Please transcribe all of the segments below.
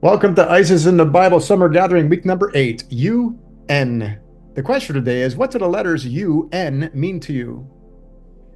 Welcome to ISIS in the Bible Summer Gathering, week number 8, UN. The question today is, what do the letters UN mean to you?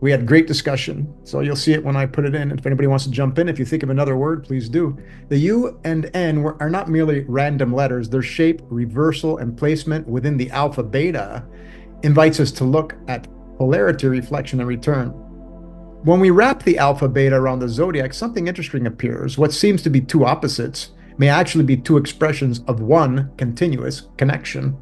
We had great discussion, so you'll see it when I put it in. If anybody wants to jump in, if you think of another word, please do. The U and N are not merely random letters. Their shape, reversal, and placement within the alpha beta invites us to look at polarity, reflection, and return. When we wrap the alpha beta around the zodiac, something interesting appears. What seems to be two opposites may actually be two expressions of one continuous connection.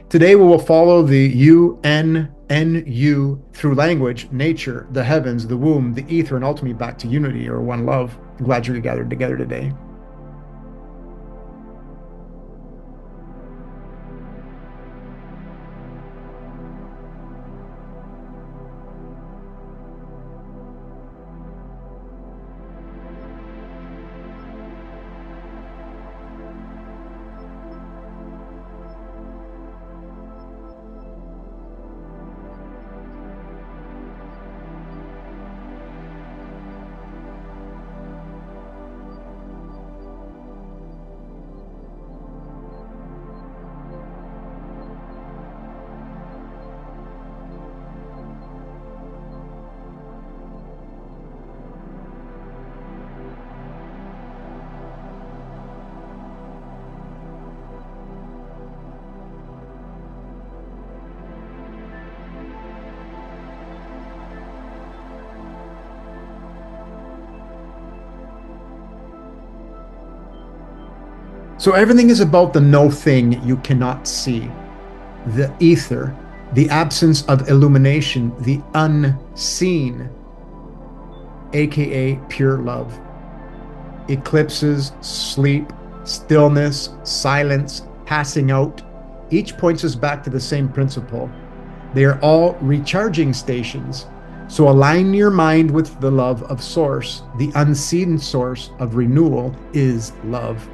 Today we will follow the UNNU through language, nature, the heavens, the womb, the ether, and ultimately back to unity or one love. I'm glad you're gathered together today. So everything is about the no thing you cannot see, the ether, the absence of illumination, the unseen, aka pure love. Eclipses, sleep, stillness, silence, passing out, each points us back to the same principle. They are all recharging stations. So align your mind with the love of source. The unseen source of renewal is love.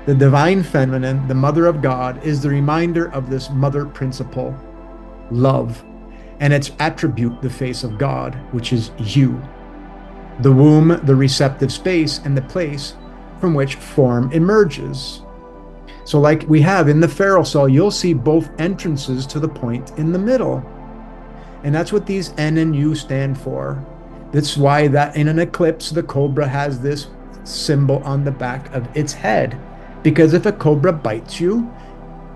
The divine feminine, the mother of God, is the reminder of this mother principle, love, and its attribute, the face of God, which is you. The womb, the receptive space, and the place from which form emerges. So like we have in the Pharaoh cell, you'll see both entrances to the point in the middle. And that's what these N and U stand for. That's why that in an eclipse, the cobra has this symbol on the back of its head. Because if a cobra bites you,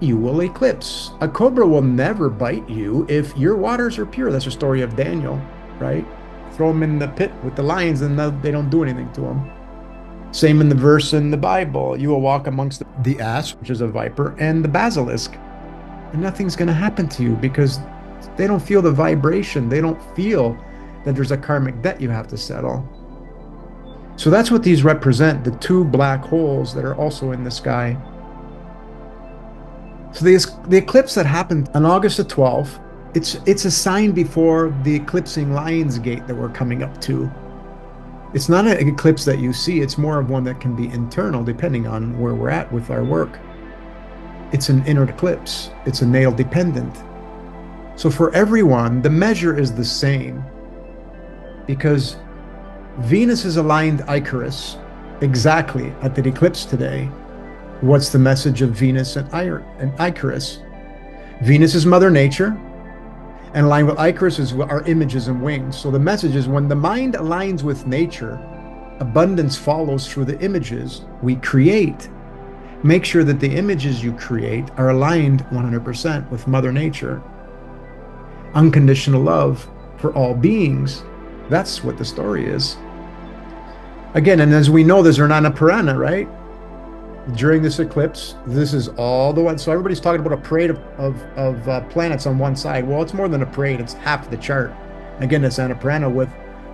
you will eclipse. A cobra will never bite you if your waters are pure. That's the story of Daniel, right? Throw them in the pit with the lions and they don't do anything to them. Same in the verse in the Bible. You will walk amongst the asp, which is a viper, and the basilisk. And nothing's going to happen to you because they don't feel the vibration. They don't feel that there's a karmic debt you have to settle. So that's what these represent, the two black holes that are also in the sky. So the eclipse that happened on August the 12th, it's a sign before the eclipsing Lion's Gate that we're coming up to. It's not an eclipse that you see, it's more of one that can be internal depending on where we're at with our work. It's an inner eclipse, it's a natal dependent. So for everyone, the measure is the same because Venus is aligned Icarus exactly at the eclipse today. What's the message of Venus and Icarus? Venus is Mother Nature, and aligned with Icarus is our images and wings. So the message is when the mind aligns with nature, abundance follows through the images we create. Make sure that the images you create are aligned 100% with Mother Nature. Unconditional love for all beings. That's what the story is. Again, and as we know, there's Nirvana Purana, right? During this eclipse, this is all the one. So everybody's talking about a parade of planets on one side. Well, it's more than a parade. It's half the chart. Again, it's Annapurna with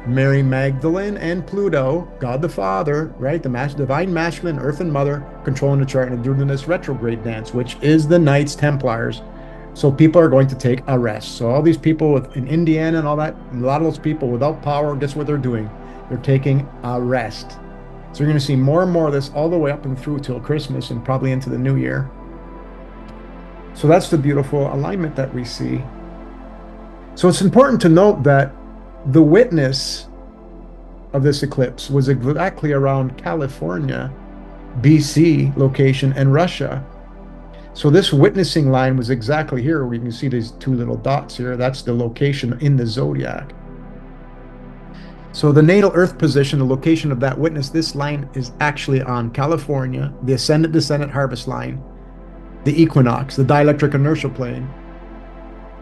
Mary Magdalene and Pluto, God the Father, right? The divine masculine, Earth and Mother, controlling the chart and doing this retrograde dance, which is the Knights Templars. So people are going to take a rest. So all these people in Indiana and all that, a lot of those people without power, guess what they're doing? They're taking a rest. So you're going to see more and more of this all the way up and through till Christmas and probably into the new year. So that's the beautiful alignment that we see. So it's important to note that the witness of this eclipse was exactly around California, BC location and Russia. So this witnessing line was exactly here where you can see these two little dots here. That's the location in the zodiac. So the natal Earth position, the location of that witness, this line is actually on California, the ascendant-descendant harvest line, the equinox, the dielectric inertial plane.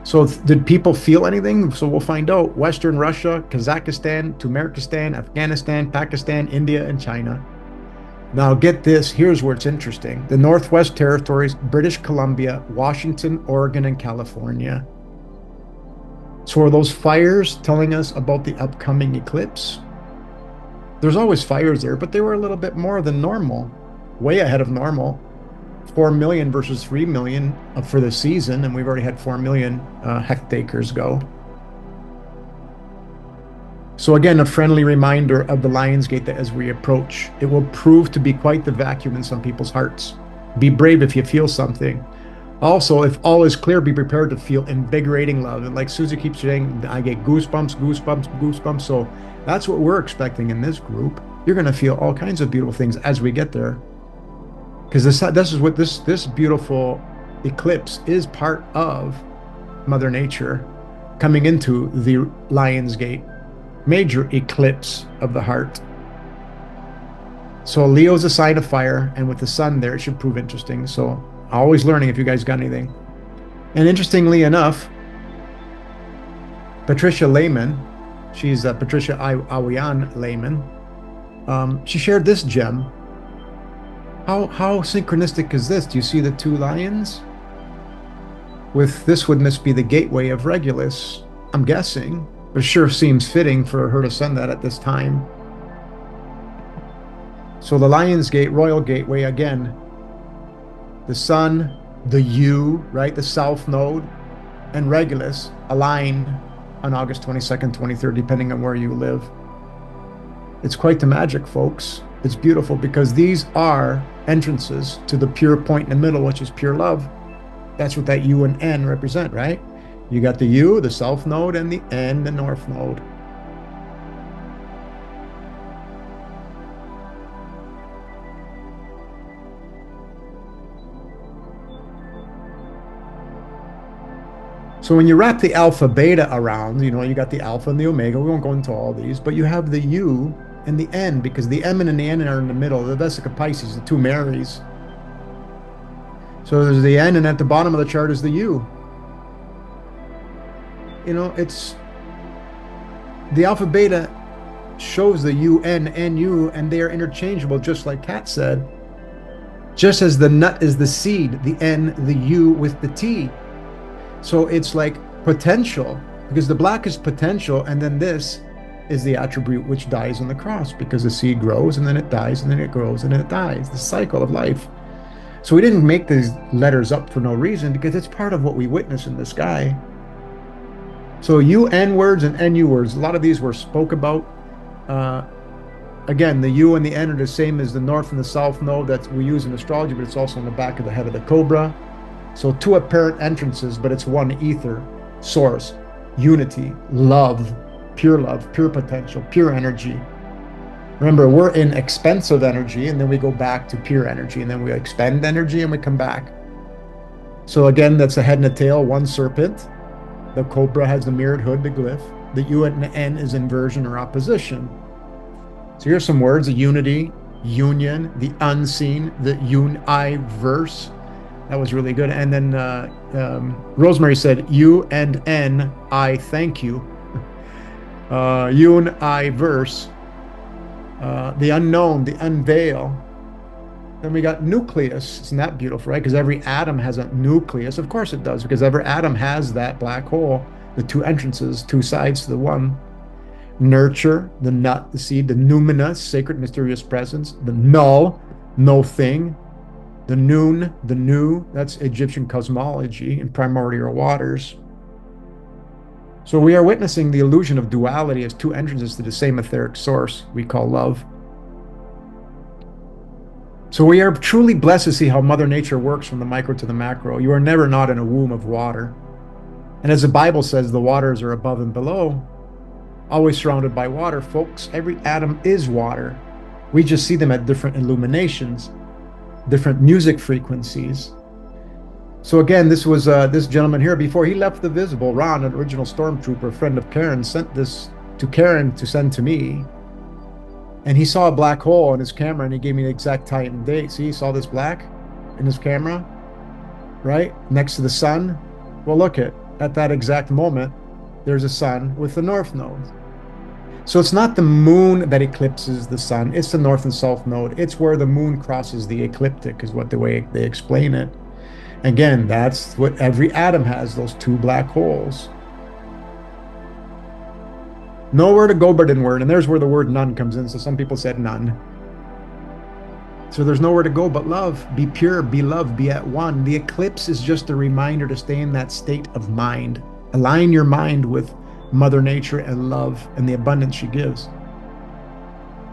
So did people feel anything? So we'll find out. Western Russia, Kazakhstan, Turkmenistan, Afghanistan, Pakistan, India, and China. Now get this, here's where it's interesting. The Northwest Territories, British Columbia, Washington, Oregon, and California. So are those fires telling us about the upcoming eclipse? There's always fires there, but they were a little bit more than normal, way ahead of normal. 4 million versus 3 million for the season, and we've already had 4 million hectares go. So again, a friendly reminder of the Lion's Gate that as we approach, it will prove to be quite the vacuum in some people's hearts. Be brave if you feel something. Also, if all is clear, be prepared to feel invigorating love. And like Susie keeps saying, I get goosebumps, goosebumps, goosebumps. So that's what we're expecting in this group. You're going to feel all kinds of beautiful things as we get there. Because this is what this beautiful eclipse is part of Mother Nature coming into the Lion's Gate, major eclipse of the heart. So Leo is a sign of fire, and with the sun there, it should prove interesting. So always learning if you guys got anything. And interestingly enough, Patricia Lehman, she's Patricia Awian Lehman, she shared this gem. How synchronistic is this? Do you see the two lions? With this would must be the gateway of Regulus, I'm guessing, but it sure seems fitting for her to send that at this time. So the Lion's Gate, Royal Gateway, again, the sun, the U, right, the South Node, and Regulus align on August 22nd, 23rd, depending on where you live. It's quite the magic, folks. It's beautiful because these are entrances to the pure point in the middle, which is pure love. That's what that U and N represent, right? You got the U, the South Node, and the N, the North Node. So when you wrap the alpha beta around, you got the alpha and the omega. We won't go into all these, but you have the U and the N, because the M and the N are in the middle, the Vesica Pisces, the two Marys. So there's the N, and at the bottom of the chart is the U. It's the alpha beta shows the UN, NU, and they are interchangeable, just like Kat said. Just as the nut is the seed, the N, the U with the T. So it's like potential, because the black is potential, and then this is the attribute which dies on the cross, because the seed grows and then it dies and then it grows and then it dies, the cycle of life. So we didn't make these letters up for no reason, because it's part of what we witness in the sky. So UN words and NU words, a lot of these were spoke about. Again, the U and the N are the same as the North and the South Node that we use in astrology, but it's also on the back of the head of the cobra. So two apparent entrances, but it's one ether, source, unity, love, pure potential, pure energy. Remember, we're in expensive energy, and then we go back to pure energy, and then we expend energy and we come back. So again, that's a head and a tail, one serpent. The cobra has the mirrored hood, the glyph. The U and the N is inversion or opposition. So here's some words: the unity, union, the unseen, the universe. That was really good. And then Rosemary said, U and N, I thank you. Universe, the unknown, the unveil. Then we got nucleus. Isn't that beautiful, right? Because every atom has a nucleus. Of course it does, because every atom has that black hole, the two entrances, two sides to the one. Nurture, the nut, the seed, the numina, sacred mysterious presence, the null, no thing, the noon, the new, that's Egyptian cosmology and primordial waters. So we are witnessing the illusion of duality as two entrances to the same etheric source we call love. So we are truly blessed to see how Mother Nature works from the micro to the macro. You are never not in a womb of water. And as the Bible says, the waters are above and below, always surrounded by water. Folks, every atom is water. We just see them at different illuminations. different music frequencies. So again, this was this gentleman here, before he left the visible, Ron, an original stormtrooper, friend of Karen, sent this to Karen to send to me. And he saw a black hole in his camera, and he gave me the exact time and date. See, he saw this black in his camera, right? Next to the sun. Well, look at that exact moment, there's a sun with the north node. So it's not the moon that eclipses the sun, it's the north and south node. It's where the moon crosses the ecliptic, is what the way they explain it. Again, that's what every atom has, those two black holes. Nowhere to go but inward, and there's where the word none comes in. So some people said none. So there's nowhere to go but love. Be pure, be loved, be at one. The eclipse is just a reminder to stay in that state of mind. Align your mind with Mother Nature and love and the abundance she gives.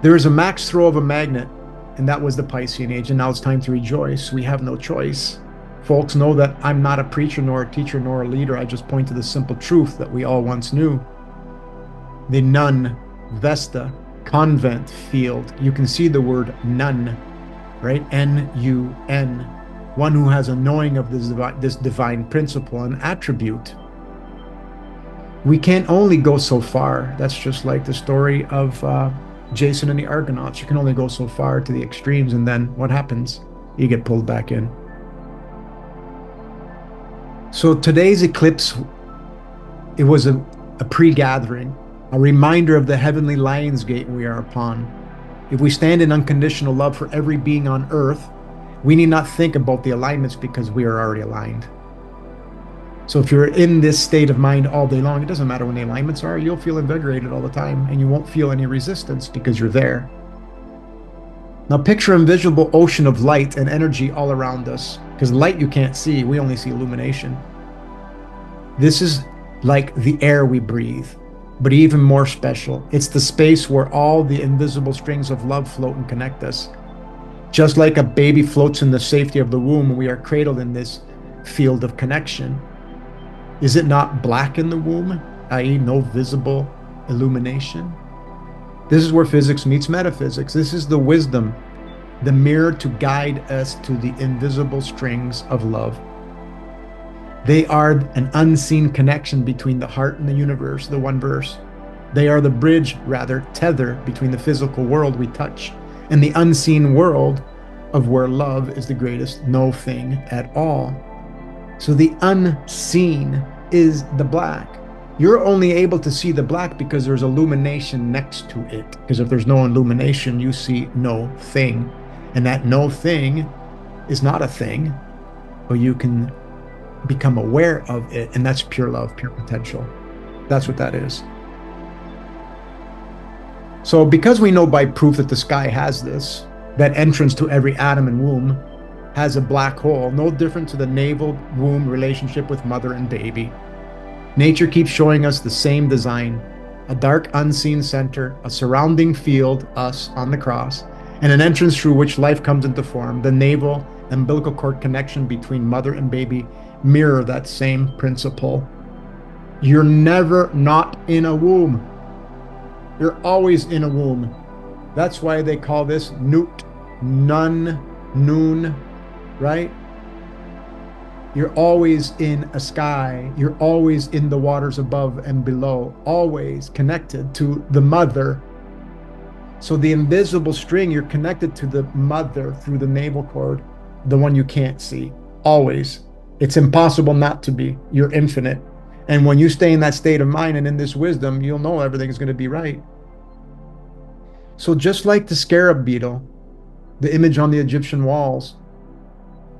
There is a max throw of a magnet, and that was the Piscean age, and now it's time to rejoice. We have no choice. Folks, know that I'm not a preacher, nor a teacher, nor a leader. I just point to the simple truth that we all once knew. The nun, Vesta, convent field. You can see the word nun, right? N-U-N. One who has a knowing of this divine principle and attribute. We can only go so far. That's just like the story of Jason and the Argonauts. You can only go so far to the extremes, and then what happens? You get pulled back in. So today's eclipse, it was a pre-gathering, a reminder of the heavenly lion's gate we are upon. If we stand in unconditional love for every being on earth, we need not think about the alignments because we are already aligned. So if you're in this state of mind all day long, it doesn't matter when the alignments are, you'll feel invigorated all the time, and you won't feel any resistance because you're there. Now picture an invisible ocean of light and energy all around us, because light you can't see, we only see illumination. This is like the air we breathe, but even more special. It's the space where all the invisible strings of love float and connect us. Just like a baby floats in the safety of the womb, we are cradled in this field of connection. Is it not black in the womb, i.e. no visible illumination? This is where physics meets metaphysics. This is the wisdom, the mirror to guide us to the invisible strings of love. They are an unseen connection between the heart and the universe, the one verse. They are the bridge, rather, tether between the physical world we touch and the unseen world of where love is the greatest no thing at all. So the unseen is the black. You're only able to see the black because there's illumination next to it. Because if there's no illumination, you see no thing. And that no thing is not a thing, but you can become aware of it. And that's pure love, pure potential. That's what that is. So because we know by proof that the sky has this, that entrance to every atom and womb has a black hole, no different to the navel womb relationship with mother and baby. Nature keeps showing us the same design, a dark unseen center, a surrounding field, us on the cross, and an entrance through which life comes into form. The navel umbilical cord connection between mother and baby mirror that same principle. You're never not in a womb. You're always in a womb. That's why they call this newt, nun, noon, right? You're always in a sky. You're always in the waters above and below, always connected to the mother. So the invisible string, you're connected to the mother through the navel cord, the one you can't see, always. It's impossible not to be. You're infinite. And when you stay in that state of mind and in this wisdom, you'll know everything is going to be right. So just like the scarab beetle, the image on the Egyptian walls,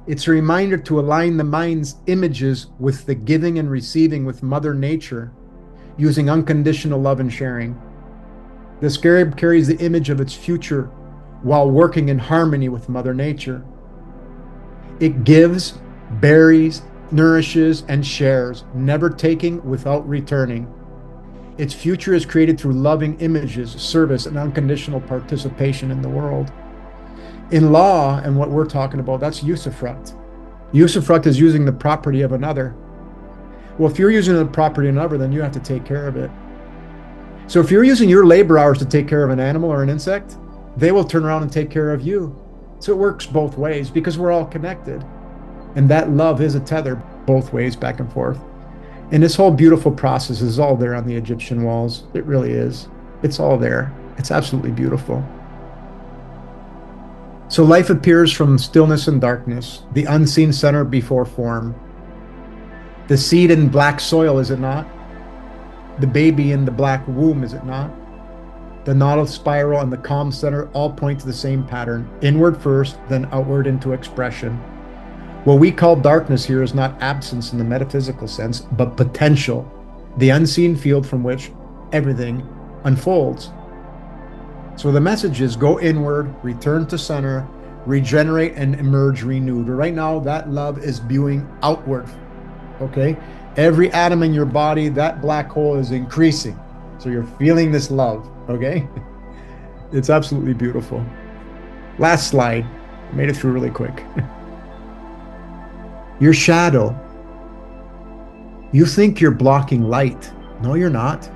it's a reminder to align the mind's images with the giving and receiving with Mother Nature, using unconditional love and sharing. The scarab carries the image of its future while working in harmony with Mother Nature. It gives, buries, nourishes, and shares, never taking without returning. Its future is created through loving images, service, and unconditional participation in the world. In law, and what we're talking about, that's usufruct. Usufruct is using the property of another. Well, if you're using the property of another, then you have to take care of it. So if you're using your labor hours to take care of an animal or an insect, they will turn around and take care of you. So it works both ways because we're all connected. And that love is a tether both ways, back and forth. And this whole beautiful process is all there on the Egyptian walls. It really is. It's all there. It's absolutely beautiful. So life appears from stillness and darkness, the unseen center before form. The seed in black soil, is it not? The baby in the black womb, is it not? The nodal spiral and the calm center all point to the same pattern, inward first, then outward into expression. What we call darkness here is not absence in the metaphysical sense, but potential, the unseen field from which everything unfolds. So the message is go inward, return to center, regenerate, and emerge renewed. Right now, that love is spewing outward, okay? Every atom in your body, that black hole is increasing. So you're feeling this love, okay? It's absolutely beautiful. Last slide. Made it through really quick. Your shadow. You think you're blocking light. No, you're not.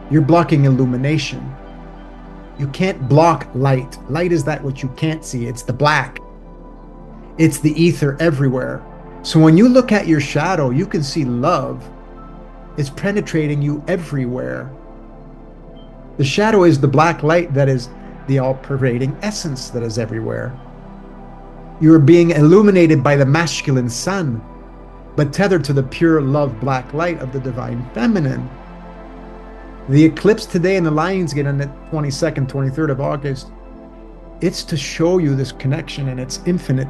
You're blocking illumination. You can't block light. Light is that which you can't see. It's the black. It's the ether everywhere. So when you look at your shadow, you can see love. It's penetrating you everywhere. The shadow is the black light that is the all-pervading essence that is everywhere. You are being illuminated by the masculine sun, but tethered to the pure love black light of the divine feminine. The eclipse today in the Lionsgate on the 22nd, 23rd of August, it's to show you this connection, and it's infinite.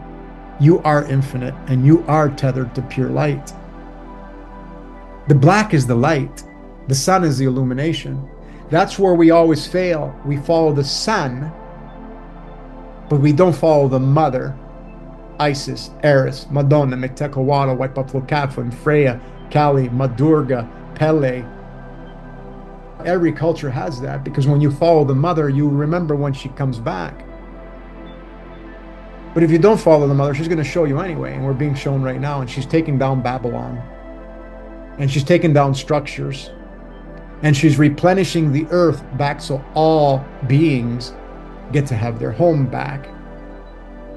You are infinite, and you are tethered to pure light. The black is the light. The sun is the illumination. That's where we always fail. We follow the sun, but we don't follow the mother. Isis, Eris, Madonna, Metekawada, Waipatlokafun, Freya, Kali, Madurga, Pele. Every culture has that, because when you follow the mother, you remember when she comes back. But if you don't follow the mother, she's going to show you anyway, and we're being shown right now, and she's taking down Babylon. And she's taking down structures. And she's replenishing the earth back so all beings get to have their home back.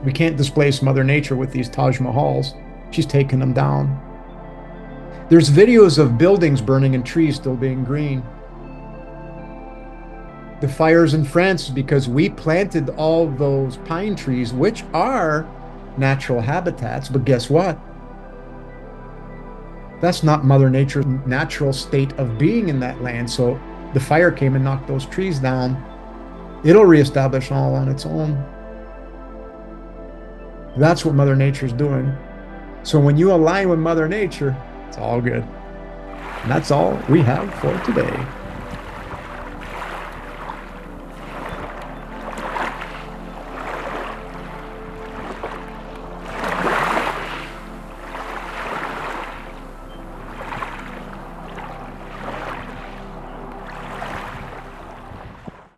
We can't displace Mother Nature with these Taj Mahals. She's taking them down. There's videos of buildings burning and trees still being green. The fires in France is because we planted all those pine trees, which are natural habitats, but guess what? That's not Mother Nature's natural state of being in that land. So the fire came and knocked those trees down. It'll reestablish all on its own. That's what Mother Nature's doing. So when you align with Mother Nature, it's all good. And that's all we have for today.